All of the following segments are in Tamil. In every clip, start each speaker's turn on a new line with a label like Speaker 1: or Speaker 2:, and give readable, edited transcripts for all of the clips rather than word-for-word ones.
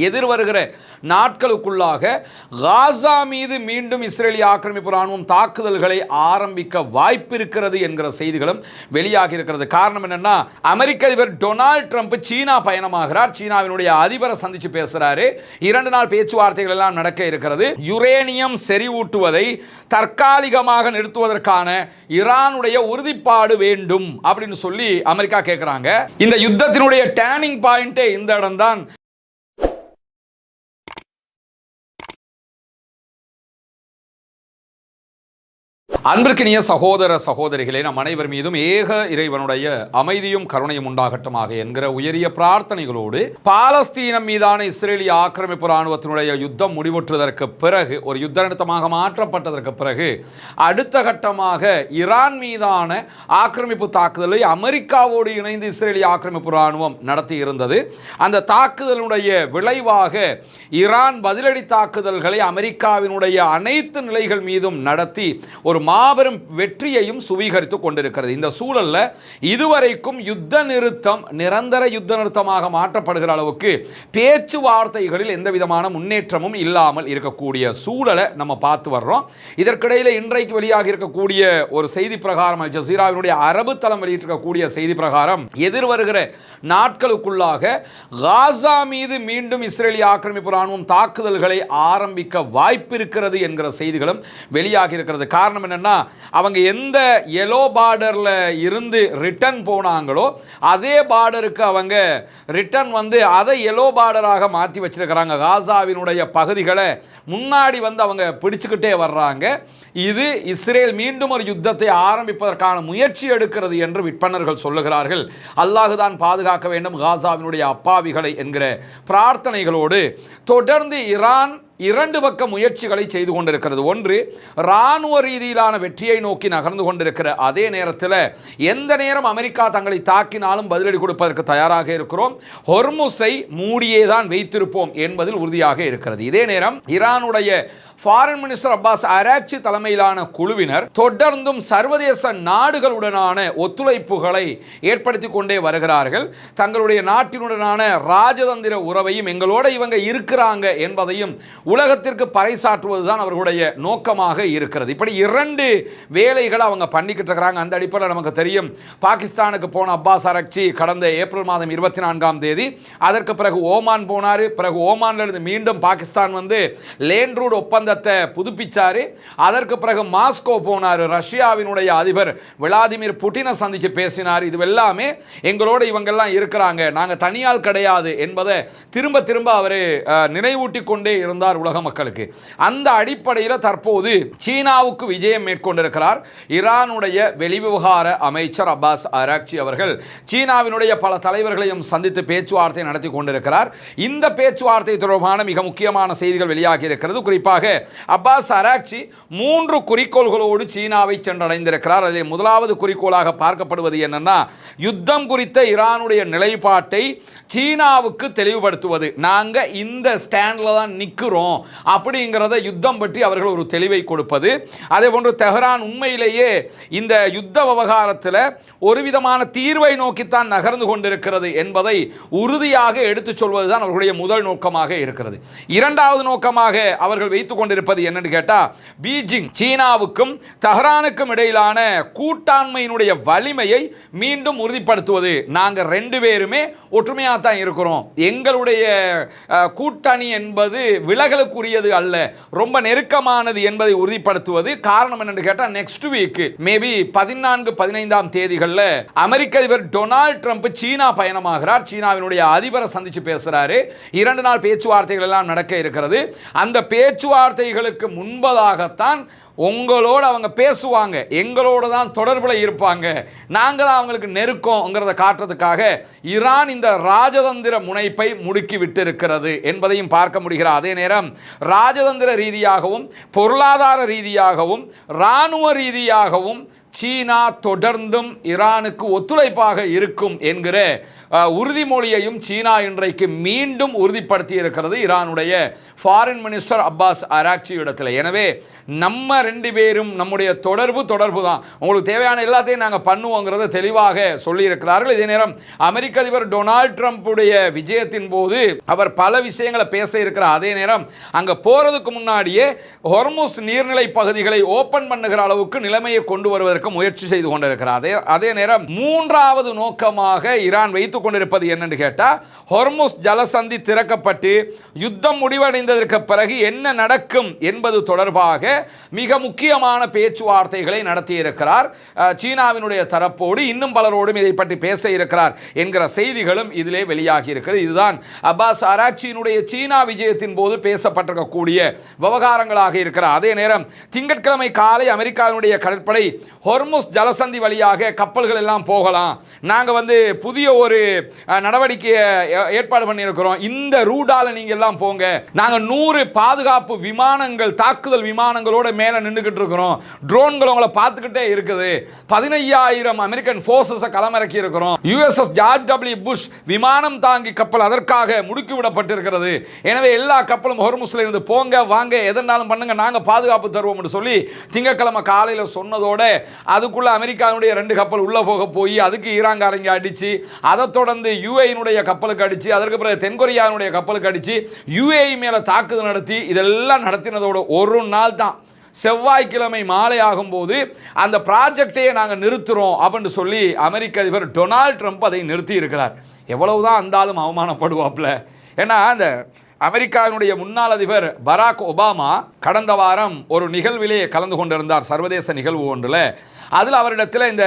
Speaker 1: எதிர்வருகிற நாட்களுக்குள்ளாக காசா மீது மீண்டும் இஸ்ரேலிய ஆக்கிரமிப்பு ராணுவம் தாக்குதல்களை ஆரம்பிக்க வாய்ப்பு இருக்கிறது என்கிற செய்திகளும் வெளியாகி இருக்கிறது. காரணம் என்னன்னா, அமெரிக்க அதிபர் டொனால்ட் ட்ரம்ப் சீனா பயணமாகிறார். சீனாவினுடைய அதிபரை சந்திச்சு பேசுறாரு. 2 நாள் பேச்சுவார்த்தைகள் எல்லாம் நடக்க இருக்கிறது. யுரேனியம் செறிவூட்டுவதை தற்காலிகமாக நிறுத்துவதற்கான ஈரானுடைய உறுதிப்பாடு வேண்டும் அப்படின்னு சொல்லி அமெரிக்கா கேட்கிறாங்க. இந்த யுத்தத்தினுடைய டேர்னிங் பாயிண்டே இந்த இடம்தான். அன்பிற்கினிய சகோதர சகோதரிகளே, நம் அனைவர் மீதும் ஏக இறைவனுடைய அமைதியும் கருணையும் உண்டாகட்டுமாக என்கிற உயரிய பிரார்த்தனைகளோடு, பாலஸ்தீனம் மீதான இஸ்ரேலிய ஆக்கிரமிப்பு ராணுவத்தினுடைய யுத்தம் முடிவுற்றதற்கு பிறகு, ஒரு யுத்த நிறுத்தமாக மாற்றப்பட்டதற்கு பிறகு அடுத்த கட்டமாக ஈரான் மீதான ஆக்கிரமிப்பு தாக்குதலை அமெரிக்காவோடு இணைந்து இஸ்ரேலிய ஆக்கிரமிப்பு ராணுவம் நடத்தி இருந்தது. அந்த தாக்குதலுடைய விளைவாக ஈரான் பதிலடி தாக்குதல்களை அமெரிக்காவினுடைய அனைத்து நிலைகள் மீதும் நடத்தி ஒரு மாபெரும் வெற்றியையும் சுவீகரித்துக் கொண்டிருக்கிறது. இந்த சூழல்ல இதுவரைக்கும் யுத்த நிறுத்தம் நிரந்தர யுத்த நிறுத்தமாக மாற்றப்படுகிற அளவுக்கு பேச்சுவார்த்தைகளில் எந்த விதமான முன்னேற்றமும் இல்லாமல் இருக்கக்கூடிய சூழலை நம்ம பார்த்து வர்றோம். இதற்கிடையில் இன்றைக்கு வெளியாக இருக்கக்கூடிய ஒரு செய்தி பிரகாரம், அல் ஜசீராவினுடைய அரபு தளம் வெளியிட்டிருக்கக்கூடிய செய்தி பிரகாரம், எதிர்வருகிற நாட்களுக்குள்ளாக காசா மீது மீண்டும் இஸ்ரேலிய ஆக்கிரமிப்பு ராணுவம் தாக்குதல்களை ஆரம்பிக்க வாய்ப்பு இருக்கிறது என்கிற செய்திகளும் வெளியாகி இருக்கிறது. காரணம் என்னன்னா, அவங்க எந்த எல்லோ பார்டர்ல இருந்து ரிட்டர்ன் போனாங்களோ அதே பார்டருக்கு அவங்க ரிட்டர்ன் அதை எல்லோ பார்டராக மாற்றி வச்சிருக்கிறாங்க. காசாவினுடைய பகுதிகளை முன்னாடி அவங்க பிடிச்சுக்கிட்டே வர்றாங்க. இது இஸ்ரேல் மீண்டும் ஒரு யுத்தத்தை ஆரம்பிப்பதற்கான முயற்சி எடுக்கிறது என்று விற்பனர்கள் சொல்லுகிறார்கள். அல்லாஹுதான் பாதுகாக்க வேண்டும் காசாவினுடைய அப்பாவிகளை என்கிற பிரார்த்தனைகளோடு தொடர்ந்து ஈரான் 2 பக்க முயற்சிகளை செய்து கொண்டிருக்கிறது. ஒன்று, இராணுவ ரீதியிலான வெற்றியை நோக்கி நகர்ந்து கொண்டிருக்கிற அதே நேரத்தில் எந்த நேரம் அமெரிக்கா தங்களை தாக்கினாலும் பதிலடி கொடுப்பதற்கு தயாராக இருக்கிறோம், ஹொர்முஸை மூடியே தான் வைத்திருப்போம் என்பதில் உறுதியாக இருக்கிறது. இதே நேரம் ஈரானுடைய ஃபாரின் மினிஸ்டர் அப்பாஸ் அராக்சி தலைமையிலான குழுவினர் தொடர்ந்தும் சர்வதேச நாடுகளுடனான ஒத்துழைப்புகளை ஏற்படுத்தி கொண்டே வருகிறார்கள். தங்களுடைய நாட்டினுடனான ராஜதந்திர உறவையும் எங்களோட இவங்க இருக்கிறாங்க என்பதையும் உலகத்திற்கு பறைசாற்றுவதுதான் அவர்களுடைய நோக்கமாக இருக்கிறது. இப்படி 2 வேலைகளை அவங்க பண்ணிக்கிட்டு இருக்கிறாங்க. அந்த அடிப்படையில் நமக்கு தெரியும், பாகிஸ்தானுக்கு போன அப்பாஸ் அராக்சி கடந்த ஏப்ரல் மாதம் 24ஆம் தேதி அதற்கு பிறகு ஓமான் போனார். பிறகு ஓமானிலிருந்து மீண்டும் பாகிஸ்தான் லேண்ட் ரூட் ஒப்பந்த புதுப்பிச்சாரு. அதற்கு பிறகு மாஸ்கோ போனார். ரஷ்யாவினுடைய அதிபர் விளாடிமிர் புட்டினை சந்திச்சு பேசினார். இது எல்லாமே எங்களோட இவங்கெல்லாம் இருக்கிறாங்க, நாங்க தனியால் கிடையாது என்பதை திரும்ப திரும்ப அவர் நினைவூட்டி கொண்டே இருந்தார் உலக மக்களுக்கு. அந்த அடிப்படையில் தற்போது சீனாவுக்கு விஜயம் மேற்கொண்டிருக்கிறார் ஈரானுடைய வெளிவிவகார அமைச்சர் அப்பாஸ் அராக்சி அவர்கள். சீனாவினுடைய பல தலைவர்களையும் சந்தித்து பேச்சுவார்த்தை நடத்தி கொண்டிருக்கிறார். இந்த பேச்சுவார்த்தை தொடர்பான மிக முக்கியமான செய்திகள் வெளியாகி இருக்கிறது. குறிப்பாக அப்பாஸ் அராக்சி 3 குறிக்கோள்களோடு சீனாவை சென்றடைந்திருக்கிறார். அதில் முதலாவது குறிக்கோளாக பார்க்கப்படுவது என்னன்னா, யுத்தம் குறித்த ஈரானுடைய நிலைப்பாட்டை சீனாவுக்கு தெளிவுபடுத்துவது. நாங்க இந்த ஸ்டாண்ட்ல தான் நிற்கிறோம் அப்படிங்கிறத யுத்தம் பற்றி அவர்கள் ஒரு தெளிவை கொடுப்பது. அதே போன்று தெஹ்ரான் உண்மையிலேயே இந்த யுத்த விவகாரத்தில் ஒரு விதமான தீர்வை நோக்கித்தான் நகர்ந்து கொண்டிருக்கிறது என்பதை உறுதியாக எடுத்துச் சொல்வதுதான் அவர்களுடைய முதல் நோக்கமாக இருக்கிறது. இரண்டாவது நோக்கமாக அவர்கள் வைத்துக் கொண்டிருப்பது என்னன்னு கேட்டா, பீஜிங் சீனாவுக்கும் தெஹ்ரானுக்கும் இடையிலான கூட்டாண்மையினுடைய வலிமையை மீண்டும் உறுதிப்படுத்துவது. நாங்க 2 பேருமே ஒற்றுமையாக தான் இருக்கிறோம், எங்களுடைய கூட்டணி என்பது விலகலுக்குரியது அல்ல, ரொம்ப நெருக்கமானது என்பதை உறுதிப்படுத்துவது. காரணம் என்னன்னு கேட்டா, நெக்ஸ்ட் வீக் மேபி 14-15ஆம் தேதிகளில் அமெரிக்க அதிபர் டொனால்ட் ட்ரம்ப் சீனா பயணமாகிறார். சீனாவினுடைய அதிபரை சந்திச்சு பேசுறாரு. 2 நாள் பேச்சுவார்த்தைகள் எல்லாம் நடக்க இருக்கிறது. அந்த பேச்சுவார்த்தைகளுக்கு முன்பதாகத்தான் உங்களோட அவங்க பேசுவாங்க, எங்களோட தான் தொடர்பில் இருப்பாங்க, நாங்கள் தான் அவங்களுக்கு நெருக்கங்கிறத காட்டுறதுக்காக ஈரான் இந்த ராஜதந்திர முனைப்பை முடுக்கி விட்டு இருக்கிறது என்பதையும் பார்க்க முடிகிறது. அதே நேரம் ராஜதந்திர ரீதியாகவும் பொருளாதார ரீதியாகவும் இராணுவ ரீதியாகவும் சீனா தொடர்ந்தும் ஈரானுக்கு ஒத்துழைப்பாக இருக்கும் என்கிற உறுதிமொழியையும் சீனா இன்றைக்கு மீண்டும் உறுதிப்படுத்தி இருக்கிறது ஈரானுடைய ஃபாரின் மினிஸ்டர் அப்பாஸ் அராக்சி இடத்துல. எனவே நம்ம ரெண்டு பேரும் நம்முடைய தொடர்பு தான், உங்களுக்கு தேவையான எல்லாத்தையும் நாங்கள் பண்ணுவோங்கிறத தெளிவாக சொல்லியிருக்கிறார்கள். இதே நேரம் அமெரிக்க அதிபர் டொனால்ட் ட்ரம்புடைய விஜயத்தின் போது அவர் பல விஷயங்களை பேச இருக்கிறார். அதே நேரம் அங்கே போறதுக்கு முன்னாடியே ஹொர்முஸ் நீர்நிலை பகுதிகளை ஓபன் பண்ணுகிற அளவுக்கு நிலைமையை கொண்டு வருவதற்கு முயற்சி செய்து கொண்டிருக்கிறார். அதே நேரம் மூன்றாவது நோக்கமாக ஈரான் வைத்துக் கொண்டிருப்பது என்னன்னு கேட்டா, ஹொர்முஸ் ஜலசந்தி திறக்கப்பட்டு யுத்தம் முடிவடைந்ததற்கு பிறகு என்ன நடக்கும் என்பது தொடர்பாக மிக முக்கியமான பேச்சுவார்த்தைகளை நடத்தியிருக்கிறார். சீனாவினுடைய தரப்போடு இன்னும் பலரோடும் இதை பற்றி பேச இருக்கிறார் என்கிற செய்திகளும் இதிலே வெளியாகி இருக்கிறது. இதுதான் அப்பாஸ் அராக்சியினுடைய சீனா விஜயத்தின் போது பேசப்பட்டிருக்கக்கூடிய விவகாரங்களாக இருக்கிறார். அதே நேரம் திங்கட்கிழமை காலை அமெரிக்காவினுடைய கடற்படை ஹொர்முஸ் ஜலசந்தி வழியாக கப்பல்கள் எல்லாம் போகலாம், நாங்கள் புதிய ஒரு நடவடிக்கையை ஏற்பாடு பண்ணியிருக்கிறோம், இந்த ரூடால நீங்க எல்லாம் போங்க, நாங்க 100 பாதுகாப்பு விமானங்கள் தாக்குதல் விமானங்களோட மேல நின்றுகிட்டு இருக்கிறோம், ட்ரோன்கள் உங்களை பார்த்துக்கிட்டே இருக்குது, 15,000 அமெரிக்கன் போர்சஸ் களமிறக்கி இருக்கிறோம், யுஎஸ்எஸ் ஜார்ஜ் டபிள்யூ புஷ் விமானம் தாங்கி கப்பல் அதற்காக முடுக்கி விடப்பட்டிருக்கிறது, எனவே எல்லா கப்பலும் ஹொர்முஸ்ல இருந்து போங்க வாங்க எதனாலும் பண்ணுங்க, நாங்க பாதுகாப்பு தருவோம் என்று சொல்லி திங்கட்கிழமை காலையில் சொன்னதோட அதுக்குள்ள அமெரிக்காவுடைய 2 கப்பல் உள்ள போய் அதுக்கு ஈரான்காரங்க அடிச்சு, அதை தொடர்ந்து யுஏஇனுடைய கப்பலுக்கு அடிச்சு, அதற்கு பிறகு தென்கொரியாவுடைய கப்பலுக்கு அடிச்சு யுஏஇ மேல தாக்குதல் நடத்தி இதெல்லாம் நடத்தினதோட ஒரு நாள் தான் செவ்வாய்க்கிழமை மாலை ஆகும்போது அந்த ப்ராஜெக்டையே நாங்கள் நிறுத்துறோம் அப்படின்னு சொல்லி அமெரிக்க அதிபர் டொனால்ட் ட்ரம்ப் அதை நிறுத்தி இருக்கிறார். எவ்வளவுதான் அந்தாலும் அவமானப்படுவாப்ல. ஏன்னா அந்த அமெரிக்காவினுடைய முன்னாள் அதிபர் பராக் ஒபாமா கடந்த வாரம் ஒரு நிகழ்விலே கலந்து கொண்டிருந்தார், சர்வதேச நிகழ்வு ஒன்றில். அதில் அவரிடத்தில் இந்த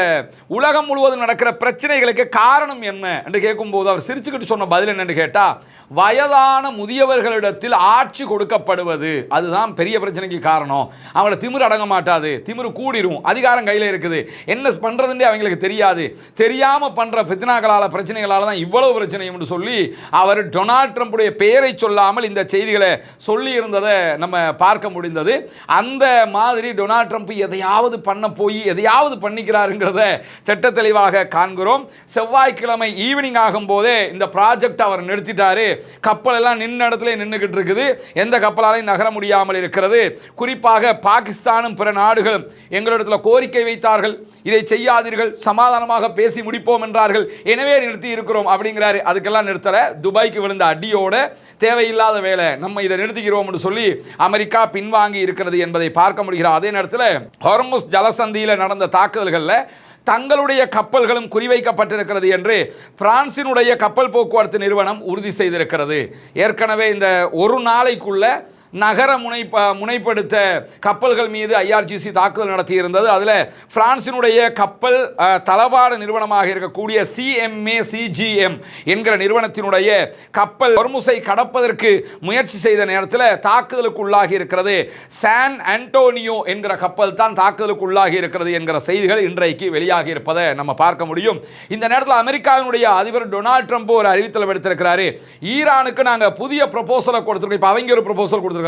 Speaker 1: உலகம் முழுவதும் நடக்கிற பிரச்சனைகளுக்கு காரணம் என்ன என்று கேட்கும்போது அவர் சிரிச்சுக்கிட்டு சொன்ன பதில் என்னன்னு கேட்டால், வயதான முதியவர்களிடத்தில் ஆட்சி கொடுக்கப்படுவது அதுதான் பெரிய பிரச்சனைக்கு காரணம். அவங்கள திமிரு அடங்க மாட்டாது, திமிரு கூடிரும், அதிகாரம் கையில் இருக்குது, என்ன பண்ணுறதுன்றே அவங்களுக்கு தெரியாது, தெரியாமல் பண்ணுற பித்னாக்களால் பிரச்சனைகளால் தான் இவ்வளவு பிரச்சனை என்று சொல்லி அவர் டொனால்ட் ட்ரம்புடைய பெயரை சொல்லாமல் இந்த செய்திகளை சொல்லி இருந்ததை நம்ம பார்க்க முடிந்தது. அந்த மாதிரி டொனால்ட் ட்ரம்ப் எதையாவது பண்ண போய் எதையாவது பண்ணிக்கிறாருங்கிறத திட்ட தெளிவாக காண்கிறோம். செவ்வாய்க்கிழமை ஈவினிங் ஆகும்போதே இந்த ப்ராஜெக்ட் அவர் நிறுத்திட்டாரு. கப்பல் எல்லாம் நின்ன இடத்துல நின்றுகிட்டு இருக்குது, எந்த கப்பலாலையும் நகர முடியாமல் இருக்கிறது. குறிப்பாக பாகிஸ்தானும் பிற நாடுகளும் எங்களிடத்தில் கோரிக்கை வைத்தார்கள், இதை செய்யாதீர்கள், சமாதானமாக பேசி முடிப்போம் என்றார்கள், எனவே நிறுத்தி இருக்கிறோம் அப்படிங்கிறாரு. அதுக்கெல்லாம் நிறுத்தல, துபாய்க்கு விழுந்த அடியோட தேவையில்லாத வேலை, நம்ம இதை நிறுத்திக்கிறோம் என்று சொல்லி அமெரிக்கா பின்வாங்கி இருக்கிறது என்பதை பார்க்க முடிகிறது. அதே நேரத்தில் ஹொர்முஸ் ஜலசந்தியில் நடந்த தாக்குதல்களில் தங்களுடைய கப்பல்களும் குறிவைக்கப்பட்டிருக்கிறது என்று பிரான்சினுடைய கப்பல் போக்குவரத்து நிறுவனம் உறுதி செய்திருக்கிறது. ஏற்கனவே இந்த ஒரு நாளைக்குள்ள நகர முனைப்படுத்த கப்பல்கள் மீது ஐஆர்ஜிசி தாக்குதல் நடத்தியிருந்தது. அதில் பிரான்சினுடைய கப்பல் தளபாட நிறுவனமாக இருக்கக்கூடிய CMA-CGM என்கிற நிறுவனத்தினுடைய கப்பல் ஹொர்முஸை கடப்பதற்கு முயற்சி செய்த நேரத்தில் தாக்குதலுக்கு உள்ளாகி இருக்கிறது. சான் ஆண்டோனியோ என்கிற கப்பல் தான் தாக்குதலுக்கு உள்ளாகி இருக்கிறது என்கிற செய்திகள் இன்றைக்கு வெளியாகி இருப்பதை நம்ம பார்க்க முடியும். இந்த நேரத்தில் அமெரிக்காவினுடைய அதிபர் டொனால்ட் ட்ரம்ப் ஒரு அறிவித்தல் எடுத்திருக்கிறாரு. ஈரானுக்கு நாங்கள் புதிய ப்ரொபோசலை கொடுத்துருக்கோம். இப்போ அவங்க ஒரு ப்ரொபோசல் கொடுத்துருக்காங்க,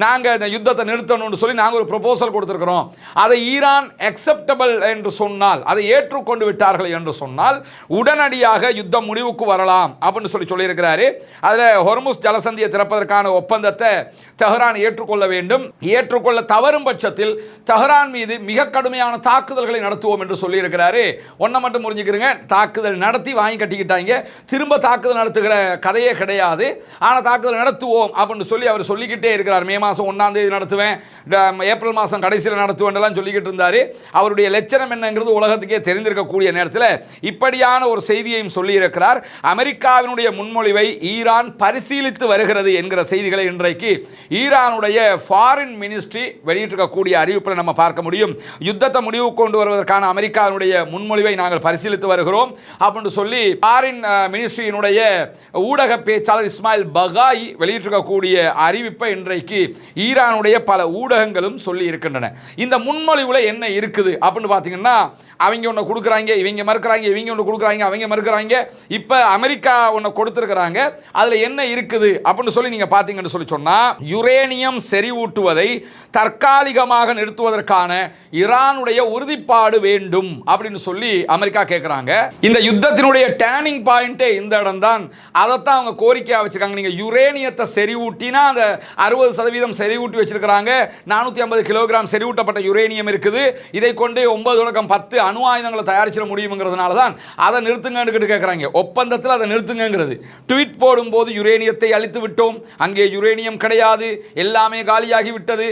Speaker 1: நாங்க இந்த யுத்தத்தை நிறுத்தணும்னு சொல்லி நாங்கள் ஒரு ப்ரொபோசல் கொடுத்திருக்கிறோம். அதை ஈரான் அக்செப்டபிள் என்று சொன்னால், அதை ஏற்றுக்கொண்டு விட்டார்கள் என்று சொன்னால் உடனடியாக யுத்தம் முடிவுக்கு வரலாம் அப்படின்னு சொல்லியிருக்கிறாரு. அதில் ஹொர்முஸ் ஜலசந்தியை திறப்பதற்கான ஒப்பந்தத்தை தெஹ்ரான் ஏற்றுக்கொள்ள வேண்டும். ஏற்றுக்கொள்ள தவறும் பட்சத்தில் தெஹ்ரான் மீது மிக கடுமையான தாக்குதல்களை நடத்துவோம் என்று சொல்லியிருக்கிறாரு. ஒன்றை மட்டும் புரிஞ்சுக்கிறீங்க, தாக்குதல் நடத்தி வாங்கி கட்டிக்கிட்டாங்க, திரும்ப தாக்குதல் நடத்துகிற கதையே கிடையாது. ஆனால் தாக்குதல் நடத்துவோம் அப்படின்னு சொல்லி அவர் சொல்லிக்கிட்டே இருக்கிறார். மே மாதம் 1ஆம் தேதி நடத்துவேன், ஏப்ரல் மாதம் கடைசியில் நடத்துவேன் சொல்லிக்கிட்டு இருந்தார். அவருடைய லட்சணம் என்னங்கிறது உலகத்துக்கே தெரிந்திருக்கக்கூடிய நேரத்தில் இப்படியான ஒரு செய்தியையும் சொல்லியிருக்கிறார். அமெரிக்காவினுடைய முன்மொழிவை ஈரான் பரிசீலித்து வருகிறது என்கிற செய்திகளை இன்றைக்கு ஈரானுடைய ஃபாரின் மினிஸ்ட்ரி வெளியிட்டிருக்கக்கூடிய அறிவிப்பில் நம்ம பார்க்க முடியும். யுத்தத்தை முடிவு கொண்டு வருவதற்கான அமெரிக்காவினுடைய முன்மொழிவை நாங்கள் பரிசீலித்து வருகிறோம் அப்படின்னு சொல்லி ஃபாரின் மினிஸ்ட்ரியினுடைய ஊடக பேச்சாளர் இஸ்மாயில் பகாய் வெளியிட்டிருக்கக்கூடிய அறிவிப்பு அறிவிப்பை இன்றைக்கு ஈரானுடைய பல ஊடகங்களும் சொல்லி இருக்கின்றன. இந்த முன்மொழிவுல என்ன இருக்குது அப்படின்னு பார்த்தீங்கன்னா, அவங்க ஒன்று கொடுக்குறாங்க, இவங்க மறுக்கிறாங்க, இவங்க ஒன்று கொடுக்குறாங்க, அவங்க மறுக்கிறாங்க. இப்போ அமெரிக்கா ஒன்று கொடுத்துருக்குறாங்க. அதில் என்ன இருக்குது அப்படின்னு சொல்லி நீங்கள் பார்த்தீங்கன்னு சொல்லி சொன்னால், யுரேனியம் செறிவூட்டுவதை தற்காலிகமாக நிறுத்துவதற்கான ஈரானுடைய உறுதிப்பாடு வேண்டும் அப்படின்னு சொல்லி அமெரிக்கா கேட்குறாங்க. இந்த யுத்தத்தினுடைய டேர்னிங் பாயிண்டே இந்த இடம் தான். அதைத்தான் அவங்க கோரிக்கையாக வச்சுருக்காங்க. நீங்கள் யுரேனியத்தை செறிவூட்டினா அந்த 60% செறிவூட்டி வச்சிருக்கிறாங்க. 450 கிலோகிராம் செறிவூட்டப்பட்ட யுரேனியம் இருக்குது. இதை கொண்டு 9-10 அணு ஆயுதங்களை தயாரிச்சிட முடியுங்கிறதுனால தான் அதை நிறுத்துங்கன்னு கேட்குறாங்க. ஒப்பந்தத்தில் அதை நிறுத்துங்கிறது. ட்வீட் போடும்போது யுரேனியத்தை அழித்து விட்டோம், அங்கே யுரேனியம் கிடையாது, எல்லாமே காலியாகி விட்டது,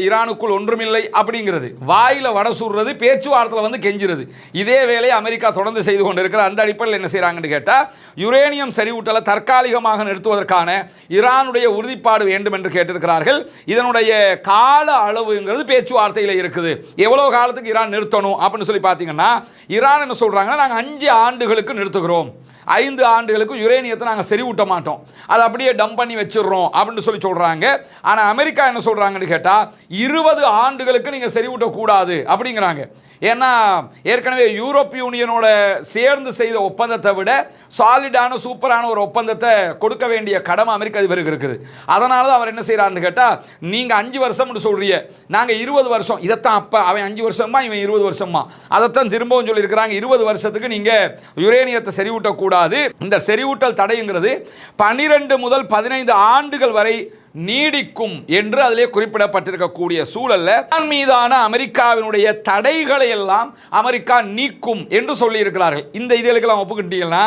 Speaker 1: ஈரானுக்குள் ஒன்றுமில்லை அப்படிங்கிறது. வாயில வட சுடுறது, பேச்சுவார்த்தையில் வந்து கெஞ்சுறது. இதே வேலையை அமெரிக்கா தொடர்ந்து செய்து கொண்டிருக்கிற அந்த அடிப்படையில் என்ன செய்யறாங்கன்னு கேட்டால், யுரேனியம் செறிவூட்டலை தற்காலிகமாக நிறுத்துவதற்கான ஈரானுடைய உறுதிப்பாடு வேண்டும் என்று கேட்டிருக்கிறார்கள். இதனுடைய கால அளவுங்கிறது பேச்சுவார்த்தையில் இருக்குது. எவ்வளவு காலத்துக்கு ஈரான் நிறுத்தணும் அப்படின்னு சொல்லி பார்த்தீங்கன்னா, ஈரான் என்ன சொல்றாங்கன்னா, நாங்கள் 5 ஆண்டுகளுக்கு நிறுத்துகிறோம், 5 ஆண்டுகளுக்கு யுரேனியத்தை நாங்கள் செறிவூட்ட மாட்டோம், அதை அப்படியே டம்ப் பண்ணி வச்சிடுறோம் அப்படின்னு சொல்லி சொல்றாங்க. ஆனால் அமெரிக்கா என்ன சொல்றாங்கன்னு கேட்டால், 20 ஆண்டுகளுக்கு நீங்கள் செறிவூட்டக்கூடாது அப்படிங்கிறாங்க. ஏன்னா ஏற்கனவே யூரோப்பிய யூனியனோட சேர்ந்து செய்த ஒப்பந்தத்தை விட சாலிடான சூப்பரான ஒரு ஒப்பந்தத்தை கொடுக்க வேண்டிய கடமை அமெரிக்க அதிபருக்கு இருக்குது. அதனால தான் அவர் என்ன செய்யறாருன்னு கேட்டால், நீங்கள் 5 வருஷம்னு சொல்றீங்க, நாங்கள் 20 வருஷம், இதைத்தான் அப்போ அவன் 5 வருஷமா இவன் 20 வருஷமா, அதைத்தான் திரும்பவும் சொல்லியிருக்கிறாங்க. 20 வருஷத்துக்கு நீங்கள் யுரேனியத்தை செறிவூட்டக்கூடாது. இந்த செறிவூட்டல் தடைங்கிறது 12 முதல் 15 ஆண்டுகள் வரை நீடிக்கும் என்று அதிலே குறிப்பிடப்பட்டிருக்கக்கூடிய சூழல்ல மீதான அமெரிக்காவினுடைய தடைகளை எல்லாம் அமெரிக்கா நீக்கும் என்று சொல்லி இருக்கிறார்கள். இந்த இதுகளுக்கெல்லாம் ஒப்புக்கிட்டீங்கன்னா,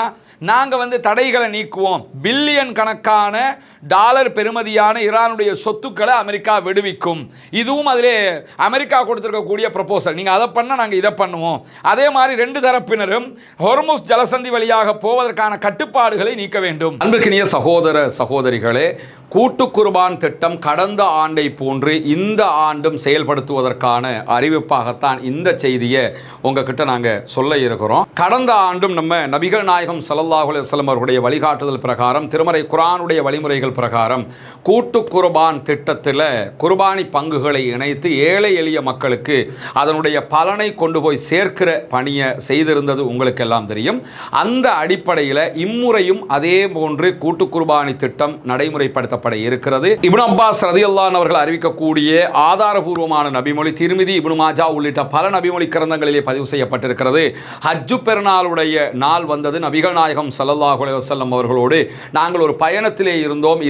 Speaker 1: நாங்கள் வந்து தடைகளை நீக்குவோம், பில்லியன் கணக்கான டாலர் பெறுமதியான ஈரானுடைய சொத்துக்களை அமெரிக்கா விடுவிக்கும். இதுவும் அதிலே அமெரிக்கா கொடுத்திருக்கக்கூடிய ப்ரொபோசல். நீங்கள் அதை பண்ண, நாங்கள் இதை பண்ணுவோம். அதே மாதிரி 2 தரப்பினரும் ஹொர்முஸ் ஜலசந்தி வழியாக போவதற்கான கட்டுப்பாடுகளை நீக்க வேண்டும். அன்பிற்கினிய சகோதர சகோதரிகளே, கூட்டு குர்பான் திட்டம் கடந்த ஆண்டை போன்று இந்த ஆண்டும் செயல்படுத்துவதற்கான அறிவிப்பாகத்தான் இந்த செய்தியை உங்ககிட்ட நாங்கள் சொல்ல இருக்கிறோம். கடந்த ஆண்டும் நம்ம நபிகள் நாயகம் ஸல்லல்லாஹு அலைஹி வஸல்லம் அவர்களுடைய வழிகாட்டுதல் பிரகாரம், திருமறை குர்ஆனுடைய வழிமுறைகள் பிரகாரம் கூட்டு குர்பான் திட்டத்தில் குர்பானி பங்குகளை இணைத்து ஏழை எளிய மக்களுக்கு அதனுடைய பலனை கொண்டு போய் சேர்க்கிற பணியை செய்திருந்தது உங்களுக்கு எல்லாம் தெரியும். அந்த அடிப்படையில் இம்முறையும் அதே போன்று கூட்டு குர்பானி திட்டம் நடைமுறைப்படுத்த இருக்கிறது. இப்னு அப்பாஸ் ரலியல்லாஹு அன்ஹு அவர்கள் அறிவிக்கக்கூடிய ஆதாரபூர்வமான நபிமொழி திர்மிதி, இப்னு மாஜா உள்ளிட்ட பல நபிமொழி கிரந்தங்களிலே பதிவு செய்யப்பட்டிருக்கிறது. ஹஜ்ஜு பெருநாளுடைய நாள் வந்தது. நபிகள் நாயகம் ஸல்லல்லாஹு அலைஹி வஸல்லம் அவர்களோடு நாங்கள் ஒரு பயணத்திலே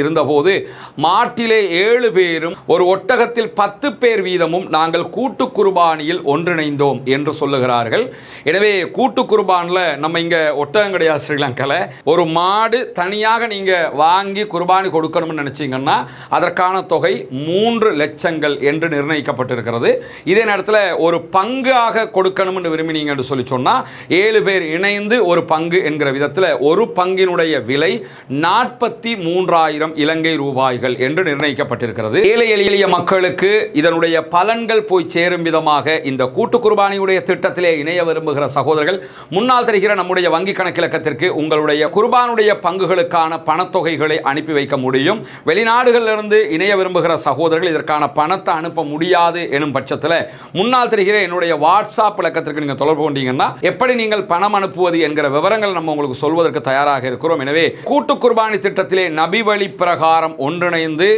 Speaker 1: இருந்தபோது மாட்டிலே 7 பேரும் ஒரு ஒட்டகத்தில் 10 பேர் வீதமும் நாங்கள் கூட்டு குர்பானியில் ஒன்றிணைந்தோம் என்று சொல்லுகிறார்கள். எனவே கூட்டு குர்பானில் நம்ம இங்க ஒட்டகம் கிடையாது ஸ்ரீலங்கால. ஒரு மாடு தனியாக நீங்க வாங்கி குர்பானி கொடுக்கணும் நினைச்சீங்கன்னா அதற்கான தொகை 3 லட்சங்கள் என்று நிர்ணயிக்கப்பட்டிருக்கிறது. இதே நேரத்தில் ஒரு பங்காக கொடுக்கணும்னு விரும்பினீங்க என்று சொல்லி சொன்னா 7 பேர் இணைந்து ஒரு பங்கு என்கிற விதத்தில் ஒரு பங்கினுடைய விலை 43,000 இலங்கை ரூபாய்கள் என்று நிர்ணயிக்கப்பட்டிருக்கிறது. ஏழை எளிய மக்களுக்கு இதனுடைய பலன்கள் போய் சேரும் விதமாக இந்த கூட்டு குர்பானியுடைய திட்டத்திலே இணைய விரும்புகிற சகோதரர்கள் முன்னால் தெரிகிற நம்முடைய வங்கி கணக்கிலக்கத்திற்கு உங்களுடைய குர்பானுடைய பங்குகளுக்கான பணத்தொகைகளை அனுப்பி வைக்க முடியும். வெளிநாடுகளிலிருந்து இணைய விரும்புகிற சகோதரர்கள் இதற்கான பணத்தை அனுப்ப முடியாது எனும் பட்சத்தில் முன்னால் தெரிகிற என்னுடைய வாட்ஸ்அப் இலக்கத்திற்கு நீங்கள் தொடர்பு கொண்டீங்கன்னா எப்படி நீங்கள் பணம் அனுப்புவது என்கிற விவரங்கள் நம்ம உங்களுக்கு சொல்வதற்கு தயாராக இருக்கிறோம். எனவே கூட்டு குர்பானி திட்டத்திலே நபி வழி பிரகாரம் ஒன்றிணைந்து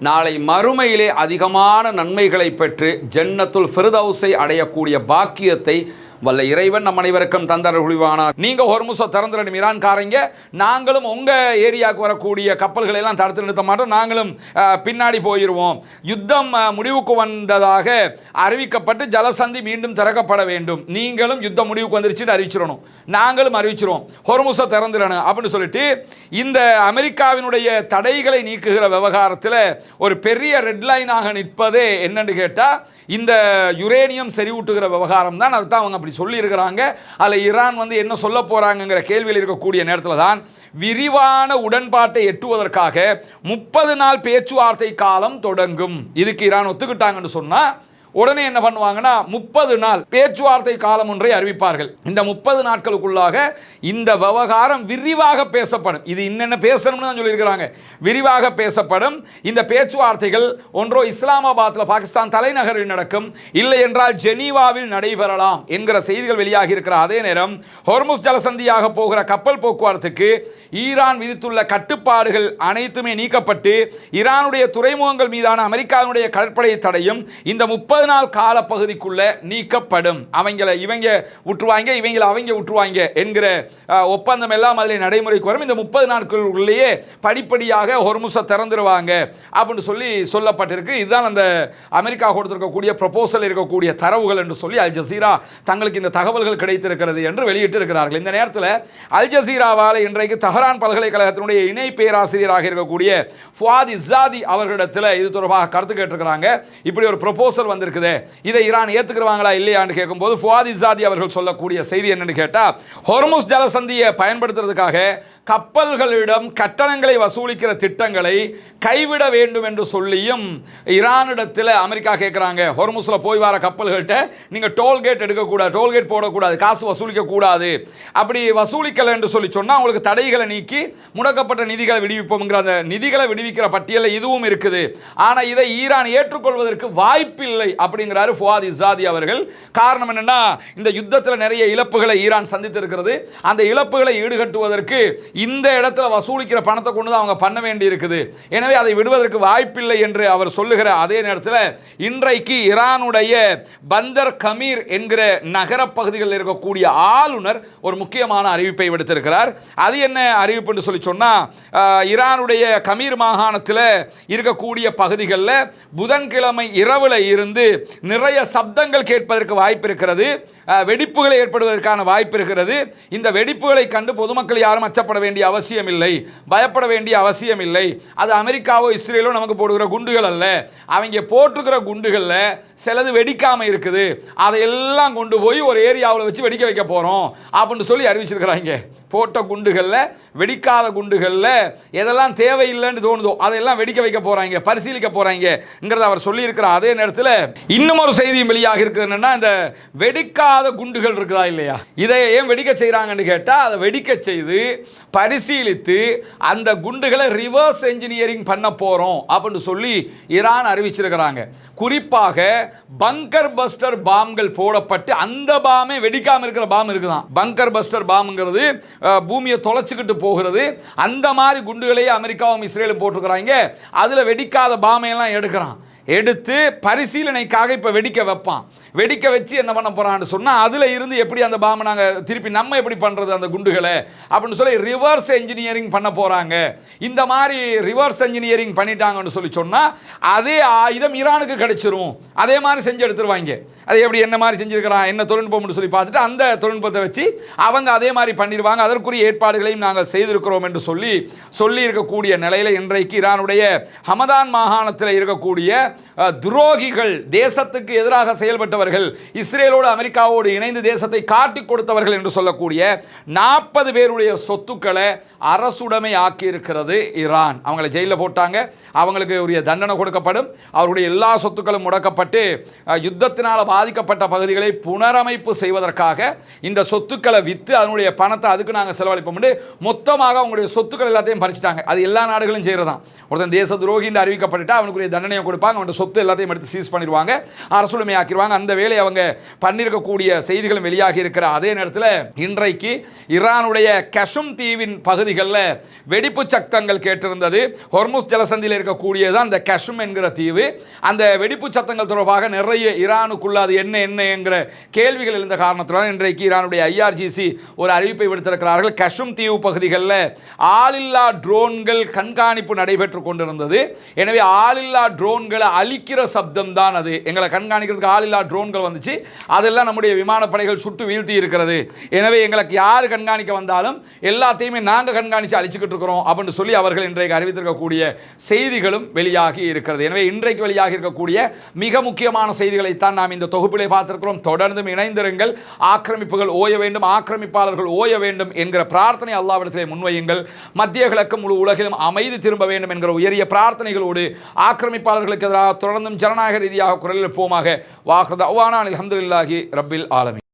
Speaker 1: நாளை மறுமையிலே அதிகமான நன்மைகளை பெற்று ஜன்னத்துல் ஃபிர்தௌஸை அடையக்கூடிய பாக்கியத்தை வல்ல இறைவன் நம் அனைவருக்கும் தந்தருள்வானார். நீங்க ஹொர்முஸை திறந்துடும் ஈரான்காரங்க, நாங்களும் உங்க ஏரியாவுக்கு வரக்கூடிய கப்பல்களை எல்லாம் தடுத்து நிறுத்த மாட்டோம், நாங்களும் பின்னாடி போயிடுவோம். யுத்தம் முடிவுக்கு வந்ததாக அறிவிக்கப்பட்டு ஜலசந்தி மீண்டும் திறக்கப்பட வேண்டும், நீங்களும் யுத்தம் முடிவுக்கு வந்துருச்சுன்னு அறிவிச்சிடணும், நாங்களும் அறிவிச்சிருவோம், ஹொர்முஸை திறந்துடணும் அப்படின்னு சொல்லிட்டு இந்த அமெரிக்காவினுடைய தடைகளை நீக்குகிற விவகாரத்தில் ஒரு பெரிய ரெட்லைனாக நிற்பதே என்னன்னு கேட்டால் இந்த யுரேனியம் செறிவூட்டுகிற விவகாரம் தான். அதுதான் அவங்க அப்படி சொல்லி இருக்கிறாங்க. அதில் ஈரான் வந்து என்ன சொல்ல போறாங்கிற கேள்வியில் இருக்கக்கூடிய நேரத்தில் தான் விரிவான உடன்பாட்டை எட்டுவதற்காக 30 நாள் பேச்சுவார்த்தை காலம் தொடங்கும். இதுக்கு ஈரான் ஒத்துக்கிட்டாங்கன்னு சொன்னா உடனே என்ன பண்ணுவாங்கன்னா 30 நாள் பேச்சுவார்த்தை காலம் ஒன்றை அறிவிப்பார்கள். இந்த 30 நாட்களுக்குள்ளாக இந்த விவகாரம் விரிவாக பேசப்படும். இது என்னென்ன பேசணும்னு தான் சொல்லியிருக்கிறாங்க. விரிவாக பேசப்படும். இந்த பேச்சுவார்த்தைகள் ஒன்றோ இஸ்லாமாபாத்தில் பாகிஸ்தான் தலைநகரில் நடக்கும், இல்லை என்றால் ஜெனீவாவில் நடைபெறலாம் என்கிற செய்திகள் வெளியாகி இருக்கிற அதே நேரம் ஹொர்முஸ் ஜலசந்தியாக போகிற கப்பல் போக்குவரத்துக்கு ஈரான் விதித்துள்ள கட்டுப்பாடுகள் அனைத்துமே நீக்கப்பட்டு ஈரானுடைய துறைமுகங்கள் மீதான அமெரிக்காவுடைய கடற்படை தடையும் இந்த 30 நாள் கால பகுதிக்குள்ள நீக்கப்படும். இவங்க விட்டுருவாங்க, அவங்க விட்டுருவாங்க என்கிற ஒப்பந்தம் எல்லாம் அதில் நடைமுறைக்கு வரும். இந்த 30 நாட்களுக்குள்ளேயே படிப்படியாக ஹொர்முஸை திறந்துருவாங்க அப்படின்னு சொல்லப்பட்டிருக்கு. இதுதான் அந்த அமெரிக்கா கொடுத்திருக்கக்கூடிய ப்ரொபோசல் இருக்கக்கூடிய தரவுகள் என்று சொல்லி அல் ஜசீரா தங்களுக்கு இந்த தகவல்கள் கிடைத்திருக்கிறது என்று வெளியிட்டு இருக்கிறார்கள். இந்த நேரத்தில் அல் ஜசீராவால் இன்றைக்கு தெஹ்ரான் பல்கலைக்கழகத்தினுடைய இணை பேராசிரியராக இருக்கக்கூடிய ஃபுவாத் இஸ்ஸாதி அவர்களிடத்தில் இது தொடர்பாக கருத்து கேட்டிருக்கிறாங்க. இப்படி ஒரு ப்ரொபோசல் வந்திருக்குது, இதை ஈரான் ஏற்றுக்கிறவாங்களா இல்லையான்னு கேட்கும்போது ஃபுவாத் இஸ்ஸாதி அவர்கள் சொல்லக்கூடிய செய்தி என்னன்னு கேட்டால், ஹொர்முஸ் ஜலசந்தியை பயன்படுத்துறதுக்காக கப்பல்களிடம் கட்டணங்களை வசூலிக்கிற திட்டங்களை கைவிட வேண்டும் என்று சொல்லியும் ஈரானிடத்தில் அமெரிக்கா கேட்குறாங்க. ஹொர்முஸில் போய் வர கப்பல்கள்கிட்ட நீங்கள் டோல்கேட் எடுக்கக்கூடாது, டோல்கேட் போடக்கூடாது, காசு வசூலிக்கக்கூடாது. அப்படி வசூலிக்கலை என்று சொல்லி சொன்னால் உங்களுக்கு தடைகளை நீக்கி முடக்கப்பட்ட நிதிகளை விடுவிப்போம்ங்கிற அந்த நிதிகளை விடுவிக்கிற பட்டியலில் இதுவும் இருக்குது. ஆனால் இதை ஈரான் ஏற்றுக்கொள்வதற்கு வாய்ப்பில்லை அப்படிங்கிறாரு ஃபுவாத் இஸ்ஸாதி அவர்கள். காரணம் என்னன்னா, இந்த யுத்தத்தில் நிறைய இழப்புகளை ஈரான் சந்தித்திருக்கிறது. அந்த இழப்புகளை ஈடுகட்டுவதற்கு இந்த இடத்துல வசூலிக்கிற பணத்தை கொண்டு தான் அவங்க பண்ண வேண்டி இருக்குது. எனவே அதை விடுவதற்கு வாய்ப்பில்லை என்று அவர் சொல்லுகிற அதே நேரத்தில் இன்றைக்கு ஈரானுடைய பந்தர் கமீர் என்கிற நகர பகுதிகளில் இருக்கக்கூடிய ஆளுநர் ஒரு முக்கியமான அறிவிப்பை விடுத்திருக்கிறார். அது என்ன அறிவிப்பு என்று சொல்லி சொன்னால், ஈரானுடைய கமீர் மாகாணத்தில் இருக்கக்கூடிய பகுதிகளில் புதன்கிழமை இரவில் இருந்து நிறைய சப்தங்கள் கேட்பதற்கு வாய்ப்பு இருக்கிறது, வெடிப்புகளை ஏற்படுவதற்கான வாய்ப்பு இருக்கிறது. இந்த வெடிப்புகளை கண்டு பொதுமக்கள் யாரும் அச்சப்பட வேண்டிய அவசியம் இல்லை, பயப்பட வேண்டிய அவசியம் இல்லை. அது அமெரிக்காவோ இஸ்ரேலோ நமக்கு போடுகிற குண்டுகள் அல்ல, அவங்க போட்டுக்கிற குண்டுகளில் சிலது வெடிக்காமல் இருக்குது, அதையெல்லாம் கொண்டு போய் ஒரு ஏரியாவில் வச்சு வெடிக்க வைக்க போகிறோம் அப்படின்னு சொல்லி அறிவிச்சிருக்கிறாங்க. போட்ட குண்டுகளில், வெடிக்காத குண்டுகளில் எதெல்லாம் தேவையில்லைன்னு தோணுதோ அதையெல்லாம் வெடிக்க வைக்க போகிறாங்க, பரிசீலிக்க போகிறாங்கிறத அவர் சொல்லியிருக்கிற அதே நேரத்தில் இன்னும் ஒரு செய்தியும் வெளியாக இருக்குது. என்னென்னா, இந்த வெடிக்காத குண்டுகள் இருக்குதா இல்லையா, இதை ஏன் வெடிக்க செய்கிறாங்கன்னு கேட்டால், அதை வெடிக்க செய்து பரிசீலித்து அந்த குண்டுகளை ரிவர்ஸ் என்ஜினியரிங் பண்ண போகிறோம் அப்படின்னு சொல்லி ஈரான் அறிவிச்சிருக்கிறாங்க. குறிப்பாக பங்கர் பஸ்டர் பாம்கள் போடப்பட்டு அந்த பாமே வெடிக்காமல் இருக்கிற பாம் இருக்குதான். பங்கர் பஸ்டர் பாம்ங்கிறது பூமியை தொலைச்சிக்கிட்டு போகிறது. அந்த மாதிரி குண்டுகளையே அமெரிக்காவும் இஸ்ரேலும் போட்டுக்கிறாங்க. அதில் வெடிக்காத பாமையெல்லாம் எடுத்து பரிசீலனைக்காக இப்போ வெடிக்க வைப்பான். வெடிக்க வச்சு என்ன பண்ண போகிறான்னு சொன்னால், அதில் இருந்து எப்படி அந்த பாம்பை நாங்கள் திருப்பி நம்ம எப்படி பண்ணுறது அந்த குண்டுகளை அப்படின்னு சொல்லி ரிவர்ஸ் என்ஜினியரிங் பண்ண போகிறாங்க. இந்த மாதிரி ரிவர்ஸ் என்ஜினியரிங் பண்ணிட்டாங்கன்னு சொல்லி சொன்னால் அதே ஆயுதம் ஈரானுக்கு கிடைச்சிரும். அதே மாதிரி செஞ்சு எடுத்துருவாங்க. அது எப்படி என்ன மாதிரி செஞ்சுருக்கிறான், என்ன தொழில்நுட்பம்னு சொல்லி பார்த்துட்டு அந்த தொழில்நுட்பத்தை வச்சு அவங்க அதே மாதிரி பண்ணிடுவாங்க. அதற்குரிய ஏற்பாடுகளையும் நாங்கள் செய்திருக்கிறோம் என்று சொல்லி இருக்கக்கூடிய நிலையில் இன்றைக்கு ஈரானுடைய ஹமதான் மாகாணத்தில் இருக்கக்கூடிய துரோகிகள், தேசத்துக்கு எதிராக செயல்பட்டவர்கள், இஸ்ரேலோடு அமெரிக்காவோடு இணைந்து தேசத்தை காட்டி கொடுத்தவர்கள் என்று சொல்லக்கூடிய 40 பேருடைய சொத்துக்களை அரசுடைமை ஆக்கி இருக்கிறது ஈரான். அவங்களை ஜெயிலில் போட்டாங்க. அவங்களுக்கு உரிய தண்டனை கொடுக்கப்படும். அவருடைய எல்லா சொத்துக்களும் முடக்கப்பட்டு யுத்தத்தினால் பாதிக்கப்பட்ட பகுதிகளை புனரமைப்பு செய்வதற்காக இந்த சொத்துக்களை விற்று அதனுடைய பணத்தை அதுக்கு நாங்கள் செலவழிப்போம். மொத்தமாக அவங்களுடைய சொத்துக்கள் எல்லாத்தையும் பறிச்சிட்டாங்க. அது எல்லா நாடுகளும் செய்கிறதான். ஒருத்தன் தேச துரோகி என்று அறிவிக்கப்பட்டுட்டா அவனுக்குரிய தண்டனையை கொடுப்பாங்க. அவனுடைய சொத்து எல்லாத்தையும் எடுத்து சீஸ் பண்ணிடுவாங்க, அரசுடைமை ஆக்கிடுவாங்க. அந்த வேலையை அவங்க பண்ணியிருக்கக்கூடிய செய்திகளும் வெளியாகி இருக்கிற அதே நேரத்தில் இன்றைக்கு ஈரானுடைய கஷும் தீவின் பகுதிகளில் வெடிப்பு சத்தங்கள் கேட்டிருந்தது. ஹொர்முஸ் ஜலசந்தியில் இருக்கக்கூடியதான் அந்த கஷும் என்கிற தீவு. அந்த வெடிப்பு சத்தங்கள் தொடர்பாக நிறைய ஈரானுக்குள்ள அது என்ன என்கிற கேள்விகள் எழுந்த காரணத்தினால் இன்றைக்கு ஈரானுடைய IRGC ஒரு அறிவிப்பை விடுத்திருக்கிறார்கள். கஷும் தீவு பகுதிகளில் ஆளில்லா ட்ரோன்கள் கண்காணிப்பு நடைபெற்று கொண்டிருந்தது. எனவே ஆளில்லா ட்ரோன்களை அழிக்கிற சப்தம் தான் அது. எங்களை கண்காணிக்கிறதுக்கு ஆளில்லா ட்ரோன்கள் வந்துச்சு, அதெல்லாம் நம்முடைய விமானப்படைகள் சுட்டு வீழ்த்தி இருக்கிறது. எனவே எங்களுக்கு யார் கண்காணிக்க வந்தாலும் எல்லாத்தையுமே நாங்கள் கண்காணித்து அழிச்சுக்கிட்டு இருக்கிறோம் அப்படின்னு சொல்லி அவர்கள் இன்றைக்கு அறிவித்திருக்கக்கூடிய செய்திகளும் வெளியாகி இருக்கிறது. எனவே இன்றைக்கு வெளியாகி இருக்கக்கூடிய மிக முக்கியமான செய்திகளைத்தான் நாம் இந்த தொகுப்பிலே பார்த்திருக்கிறோம். தொடர்ந்தும் இணைந்திருங்கள். ஆக்கிரமிப்புகள் ஓய வேண்டும், ஆக்கிரமிப்பாளர்கள் ஓய வேண்டும் என்கிற பிரார்த்தனை அல்லாஹ்விடத்திலே முன்வையுங்கள். மத்திய கிழக்கு முழு உலகிலும் அமைதி திரும்ப வேண்டும் என்கிற உயரிய பிரார்த்தனைகளோடு ஆக்கிரமிப்பாளர்களுக்கு எதிராக தொடர்ந்தும் ஜனநாயக ரீதியாக குரல் எழுப்புவோமாக. வாஹத அல்ஹம்துலில்லாஹி ரப்பில் ஆலமீன்.